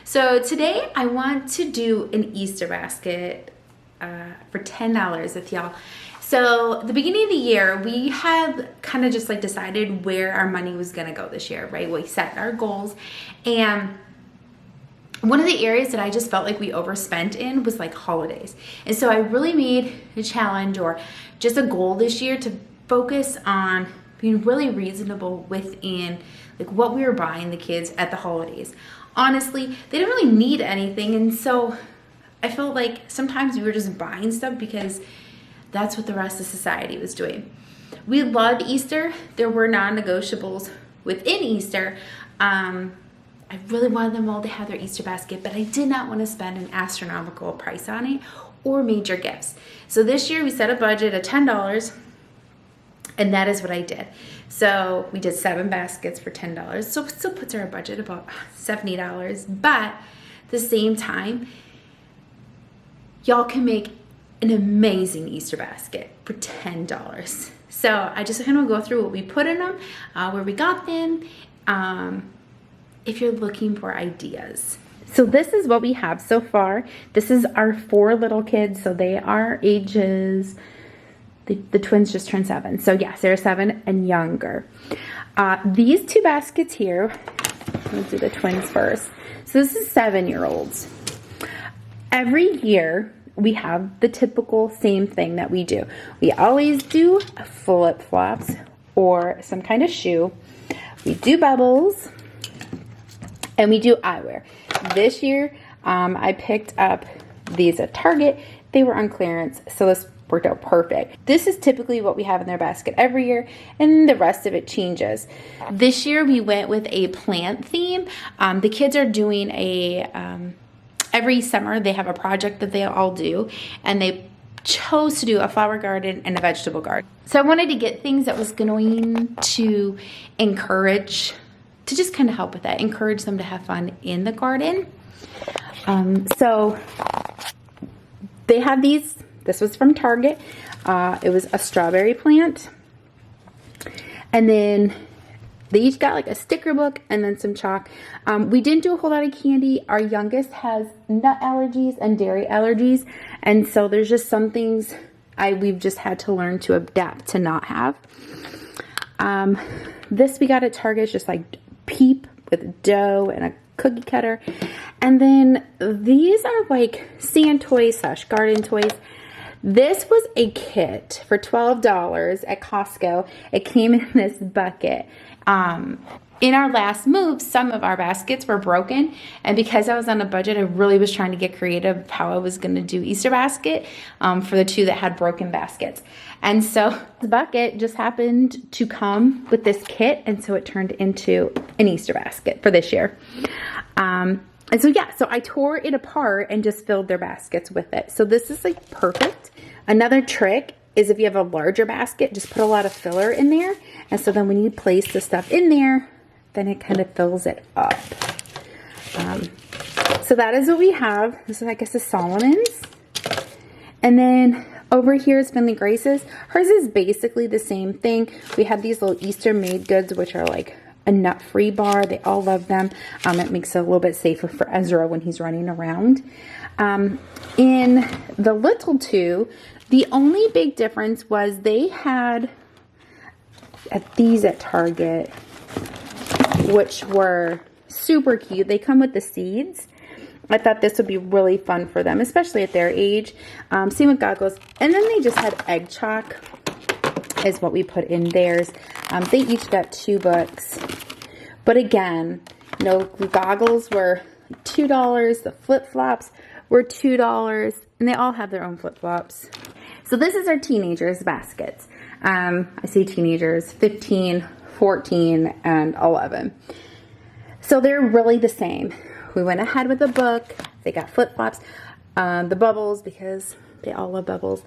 So today I want to do an Easter basket for $10 with y'all. So the beginning of the year, we had kind of just like decided where our money was gonna go this year, right? We set our goals, and one of the areas that I just felt like we overspent in was like holidays. And so I really made a challenge or just a goal this year to focus on being really reasonable within like what we were buying the kids at the holidays. Honestly, they didn't really need anything, and so I felt like sometimes we were just buying stuff because that's what the rest of society was doing. We loved Easter. There were non-negotiables within Easter. I really wanted them all to have their Easter basket, but I did not want to spend an astronomical price on it or major gifts. So this year we set a budget of $10, and that is what I did. So we did 7 baskets for $10. So it still puts our budget about $70, but at the same time, y'all can make an amazing Easter basket for $10. So I just kind of go through what we put in them, where we got them, if you're looking for ideas. So this is what we have so far. This is our 4 little kids. So they are ages, the twins just turned 7. So yes, they're 7 and younger. These 2 baskets here, let's do the twins first. So this is 7-year-olds. Every year we have the typical same thing that we do. We always do flip-flops or some kind of shoe. We do bubbles. And we do eyewear. This year, I picked up these at Target. They were on clearance, so this worked out perfect. This is typically what we have in their basket every year, and the rest of it changes. This year, we went with a plant theme. The kids are doing every summer, they have a project that they all do, and they chose to do a flower garden and a vegetable garden. So I wanted to get things that was going to encourage, to just kind of help with that, encourage them to have fun in the garden. So they have these. This was from Target. It was a strawberry plant. And then they each got like a sticker book and then some chalk. We didn't do a whole lot of candy. Our youngest has nut allergies and dairy allergies. And so there's just some things we've just had to learn to adapt to not have. This we got at Target. It's just like Peep with dough and a cookie cutter. And then these are like sand toys / garden toys. This was a kit for $12 at Costco. It came in this bucket. In our last move, some of our baskets were broken, and because I was on a budget, I really was trying to get creative of how I was going to do Easter basket for the 2 that had broken baskets. And so the bucket just happened to come with this kit, and so it turned into an Easter basket for this year. And so yeah, so I tore it apart and just filled their baskets with it. So this is like perfect. Another trick is if you have a larger basket, just put a lot of filler in there. And so then when you place the stuff in there, then it kind of fills it up. So that is what we have. This is, I guess, a Solomon's. And then over here is Finley Grace's. Hers is basically the same thing. We have these little Easter made goods, which are like a nut-free bar. They all love them. It makes it a little bit safer for Ezra when he's running around. In the little 2, the only big difference was they had these at Target, which were super cute. They come with the seeds. I thought this would be really fun for them, especially at their age. Same with goggles. And then they just had egg chalk is what we put in theirs. They each got 2 books. But again, you know, the goggles were $2. The flip-flops were $2. And they all have their own flip-flops. So this is our teenagers' baskets. I say teenagers, 15, 14, and 11. So they're really the same. We went ahead with the book. They got flip-flops. The bubbles, because they all love bubbles.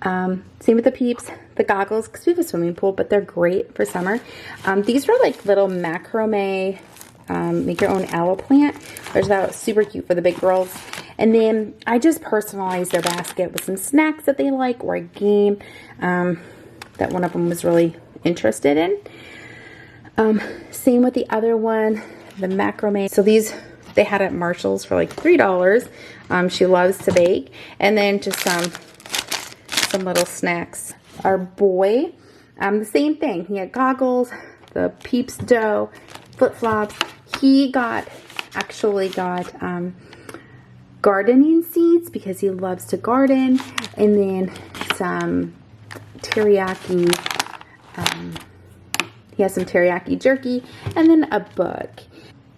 Same with the Peeps. The goggles, because we have a swimming pool, but they're great for summer. These were like little macrame, make your own aloe plant. Which that super cute for the big girls. And then I just personalized their basket with some snacks that they like, or a game that one of them was really interested in. Same with the other one, the macrame. So these they had at Marshall's for like $3. She loves to bake. And then just some little snacks. Our boy, the same thing. He had goggles, the Peeps dough, flip-flops. He actually got gardening seeds because he loves to garden, and then some teriyaki. He has some teriyaki jerky, and then a book.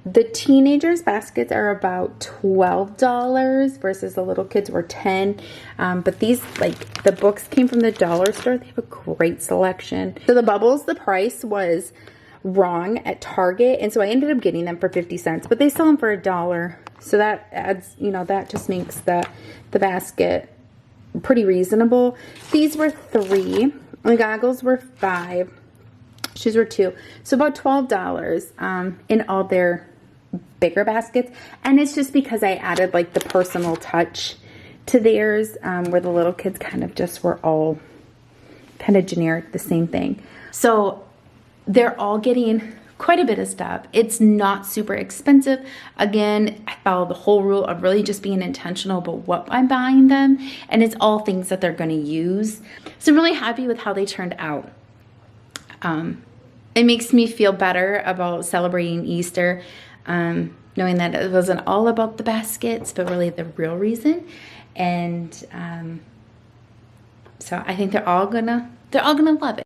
The teenagers' baskets are about $12 versus the little kids were $10. But these, like, the books came from the dollar store. They have a great selection. So the bubbles, the price was wrong at Target, and so I ended up getting them for 50 cents, but they sell them for $1. So that adds, you know, that just makes the basket pretty reasonable. These were $3. The goggles were $5. Shoes were $2. So about $12 in all their bigger baskets. And it's just because I added like the personal touch to theirs, where the little kids kind of just were all kind of generic, the same thing. So they're all getting quite a bit of stuff. It's not super expensive. Again, I follow the whole rule of really just being intentional about what I'm buying them, and it's all things that they're going to use. So I'm really happy with how they turned out. It makes me feel better about celebrating Easter, knowing that it wasn't all about the baskets, but really the real reason. And so I think they're all gonna love it.